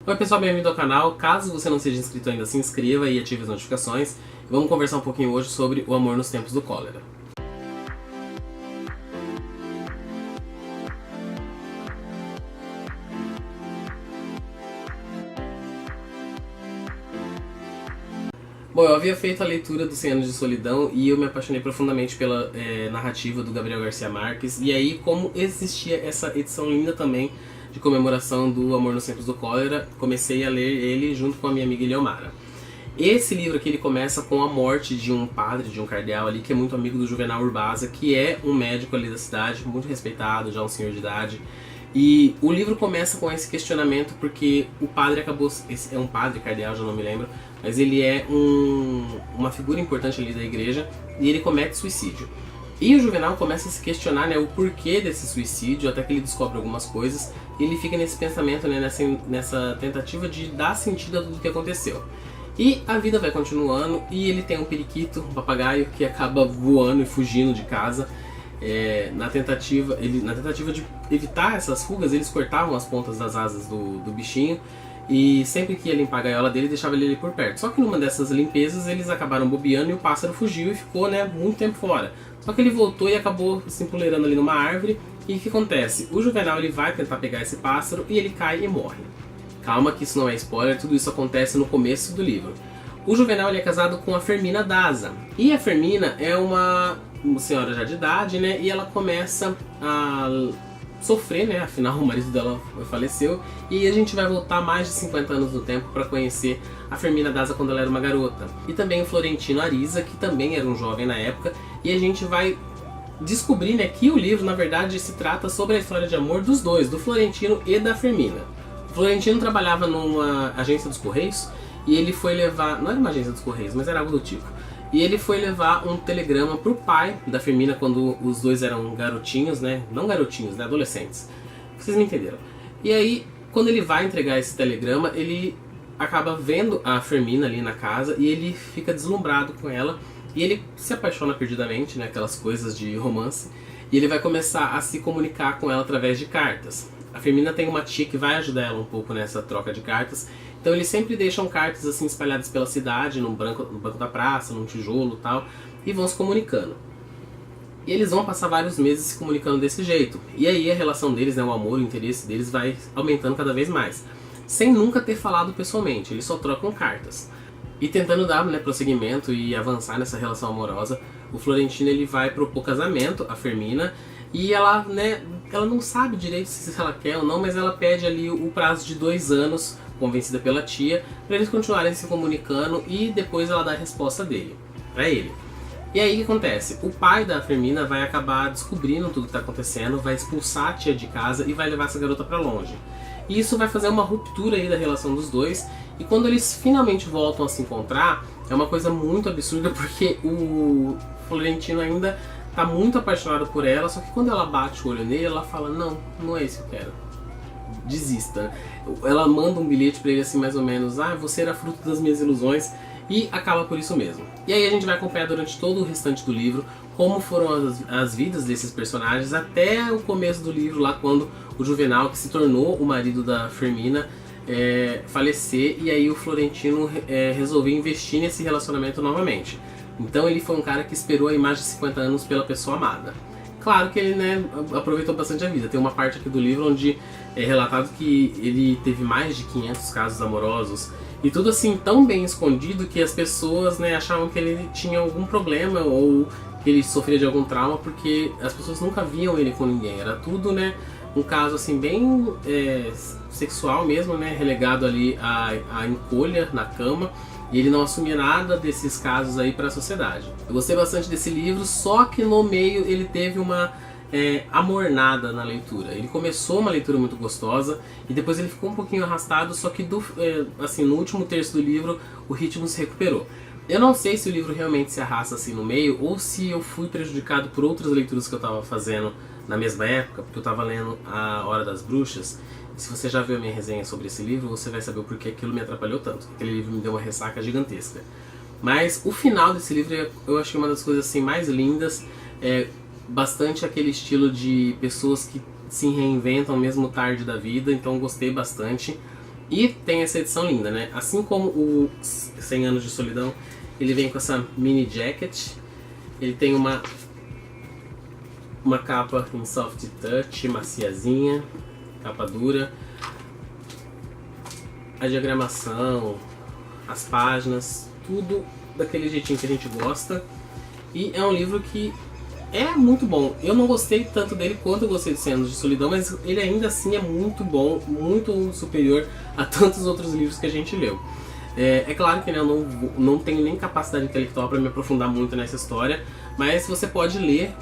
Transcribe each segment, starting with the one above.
Oi pessoal, bem-vindo ao canal. Caso você não seja inscrito ainda, se inscreva e ative as notificações. Vamos conversar um pouquinho hoje sobre o amor nos tempos do cólera. Bom, eu havia feito a leitura dos 100 Anos de Solidão e eu me apaixonei profundamente pela narrativa do Gabriel Garcia Marques. E aí, como existia essa edição linda também de comemoração do amor nos tempos do cólera, comecei a ler ele junto com a minha amiga Eliomara. Esse livro aqui ele começa com a morte de um padre, de um cardeal ali, que é muito amigo do Juvenal Urbasa, que é um médico ali da cidade, muito respeitado, já um senhor de idade. E o livro começa com esse questionamento porque o padre acabou... é um padre, cardeal, já não me lembro, mas ele é uma figura importante ali da igreja e ele comete suicídio. E o Juvenal começa a se questionar, né, o porquê desse suicídio, até que ele descobre algumas coisas e ele fica nesse pensamento, né, nessa tentativa de dar sentido a tudo que aconteceu. E a vida vai continuando e ele tem um periquito, um papagaio, que acaba voando e fugindo de casa. Na tentativa de evitar essas fugas, eles cortavam as pontas das asas do bichinho e sempre que ia limpar a gaiola dele, deixava ele ali por perto. Só que numa dessas limpezas eles acabaram bobeando e o pássaro fugiu e ficou, né, muito tempo fora. Só que ele voltou e acabou se empoleirando ali numa árvore. E o que acontece? O Juvenal ele vai tentar pegar esse pássaro e ele cai e morre. Calma que isso não é spoiler, tudo isso acontece no começo do livro. O Juvenal ele é casado com a Fermina Daza. E a Fermina é uma senhora já de idade, né? E ela começa a sofrer, né? Afinal o marido dela faleceu. E a gente vai voltar mais de 50 anos no tempo para conhecer a Fermina Daza quando ela era uma garota. E também o Florentino Ariza, que também era um jovem na época. E a gente vai descobrir, né, que o livro na verdade se trata sobre a história de amor dos dois, do Florentino e da Fermina. O Florentino trabalhava numa agência dos Correios e ele foi levar, não era uma agência dos Correios, mas era algo do tipo. E ele foi levar um telegrama pro pai da Fermina quando os dois eram garotinhos, né? Não garotinhos, né? Adolescentes. Vocês me entenderam. E aí, quando ele vai entregar esse telegrama, ele acaba vendo a Fermina ali na casa e ele fica deslumbrado com ela. E ele se apaixona perdidamente, né? Aquelas coisas de romance. E ele vai começar a se comunicar com ela através de cartas. A Fermina tem uma tia que vai ajudar ela um pouco nessa troca de cartas. Então eles sempre deixam cartas assim espalhadas pela cidade, no banco da praça, num tijolo e tal, e vão se comunicando. E eles vão passar vários meses se comunicando desse jeito. E aí a relação deles, né, o amor, o interesse deles vai aumentando cada vez mais. Sem nunca ter falado pessoalmente, eles só trocam cartas. E tentando dar, né, prosseguimento e avançar nessa relação amorosa, o Florentino ele vai propor casamento à Fermina. E ela, né, ela não sabe direito se ela quer ou não, mas ela pede ali o prazo de 2 anos, convencida pela tia, para eles continuarem se comunicando e depois ela dá a resposta dele, para ele. E aí o que acontece? O pai da Fermina vai acabar descobrindo tudo que está acontecendo, vai expulsar a tia de casa e vai levar essa garota para longe. E isso vai fazer uma ruptura aí da relação dos dois, e quando eles finalmente voltam a se encontrar, é uma coisa muito absurda porque o Florentino ainda tá muito apaixonado por ela, só que quando ela bate o olho nele, ela fala, não, não é isso que eu quero. Desista. Ela manda um bilhete pra ele assim, mais ou menos, você era fruto das minhas ilusões, e acaba por isso mesmo. E aí a gente vai acompanhar durante todo o restante do livro como foram as vidas desses personagens até o começo do livro, lá quando o Juvenal, que se tornou o marido da Fermina, falecer, e aí o Florentino resolveu investir nesse relacionamento novamente. Então ele foi um cara que esperou aí mais de 50 anos pela pessoa amada. Claro que ele, né, aproveitou bastante a vida. Tem uma parte aqui do livro onde é relatado que ele teve mais de 500 casos amorosos. E tudo assim tão bem escondido que as pessoas, né, achavam que ele tinha algum problema ou que ele sofria de algum trauma, porque as pessoas nunca viam ele com ninguém. Era tudo, né, um caso assim bem sexual mesmo, né, relegado ali à encolha na cama. E ele não assumia nada desses casos aí para a sociedade. Eu gostei bastante desse livro, só que no meio ele teve uma amornada na leitura. Ele começou uma leitura muito gostosa e depois ele ficou um pouquinho arrastado, só que assim, no último terço do livro o ritmo se recuperou. Eu não sei se o livro realmente se arrasta assim no meio ou se eu fui prejudicado por outras leituras que eu estava fazendo na mesma época, porque eu estava lendo A Hora das Bruxas. Se você já viu a minha resenha sobre esse livro, você vai saber o porquê aquilo me atrapalhou tanto. Aquele livro me deu uma ressaca gigantesca. Mas o final desse livro eu achei uma das coisas assim mais lindas. Bastante aquele estilo de pessoas que se reinventam mesmo tarde da vida, então gostei bastante. E tem essa edição linda, né? Assim como o 100 Anos de Solidão, ele vem com essa mini jacket. Ele tem uma capa em soft touch, maciazinha, capa dura. A diagramação, as páginas, tudo daquele jeitinho que a gente gosta. E é um livro que é muito bom. Eu não gostei tanto dele quanto eu gostei de 100 Anos de Solidão, mas ele ainda assim é muito bom, muito superior a tantos outros livros que a gente leu. É claro que, né, eu não tenho nem capacidade intelectual para me aprofundar muito nessa história, mas você pode ler,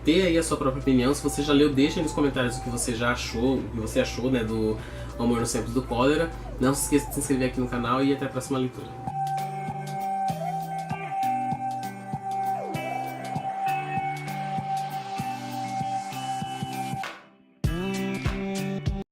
ter aí a sua própria opinião. Se você já leu, deixa aí nos comentários o que você já achou, o que você achou, né, do Amor nos Tempos do Cólera. Não se esqueça de se inscrever aqui no canal e até a próxima leitura.